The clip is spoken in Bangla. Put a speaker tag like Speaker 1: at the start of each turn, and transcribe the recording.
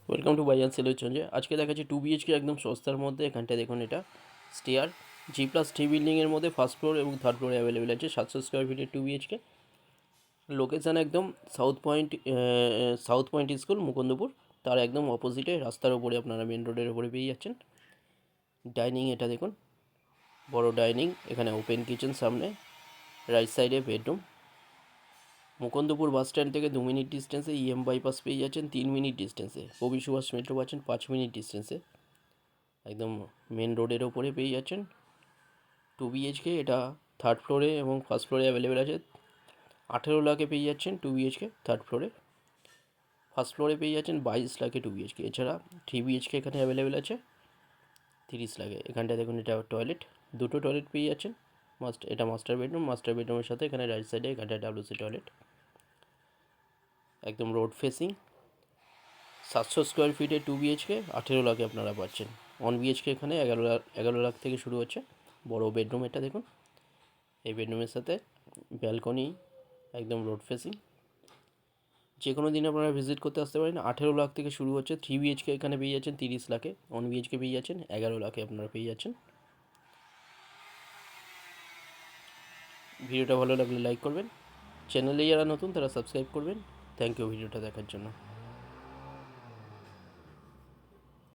Speaker 1: Welcome to বাইয়ান সেলুচঞ্জে। আজকে দেখাচ্ছি 2 BHK একদম সস্তার মধ্যে। এখানটায় দেখুন, এটা স্টেয়ার G+3 বিল্ডিংয়ের মধ্যে ফার্স্ট ফ্লোর এবং থার্ড ফ্লোরে অ্যাভেলেবেল আছে। 700 স্কোয়ার ফিটের 2 BHK। লোকেশান একদম সাউথ পয়েন্ট স্কুল, মুকুন্দপুর। তার একদম অপোজিটে রাস্তার ওপরে, আপনারা মেন রোডের ওপরে পেয়ে যাচ্ছেন। ডাইনিং এটা দেখুন, বড় ডাইনিং, এখানে ওপেন কিচেন, সামনে রাইট সাইডে বেডরুম। মুকুন্দপুর বাস স্ট্যান্ড থেকে 2 মিনিট ডিস্টেন্সে, বাইপাস পেয়ে যাচ্ছেন 3 মিনিট ডিস্টেন্সে, কবি সুভাষ মেট্রো পাচ্ছেন 5 মিনিট ডিস্টেন্সে। একদম মেন রোডের ওপরে পেয়ে যাচ্ছেন 2 BHK। এটা থার্ড ফ্লোরে এবং ফার্স্ট ফ্লোরে অ্যাভেলেবেল আছে। 18 লাখে পেয়ে যাচ্ছেন 2 BHK থার্ড ফ্লোরে। ফার্স্ট ফ্লোরে পেয়ে যাচ্ছেন 22 লাখে 2 BHK। এছাড়া 3 BHK এখানে অ্যাভেলেবেল আছে 30 লাখে। এখানটায় দেখুন, এটা টয়লেট, দুটো টয়লেট পেয়ে যাচ্ছেন। এটা মাস্টার বেডরুম, মাস্টার বেডরুমের সাথে এখানে রাইট সাইডে এখানটায় WC টয়লেট, একদম রোড ফেসিং। 700 স্কোয়ার ফিটে 2 BHK 18 লাখে আপনারা পাচ্ছেন। 1 BHK এখানে 11 লাখ থেকে শুরু হচ্ছে। বড় বেডরুম এটা দেখুন, এই বেডরুমের সাথে ব্যালকনি, একদম রোড ফেসিং। যে কোনো দিন আপনারা ভিজিট করতে আসতে পারেন। 18 লাখ থেকে শুরু হচ্ছে। 3 BHK এখানে পেয়ে যাচ্ছেন 30 লাখে। 1 BHK পেয়ে যাচ্ছেন 11 লাখে আপনারা পেয়ে যাচ্ছেন। ভিডিওটা ভালো লাগলে লাইক করবেন, চ্যানেলে যারা নতুন তারা সাবস্ক্রাইব করবেন। থ্যাংক ইউ ভিডিওটা দেখার জন্য।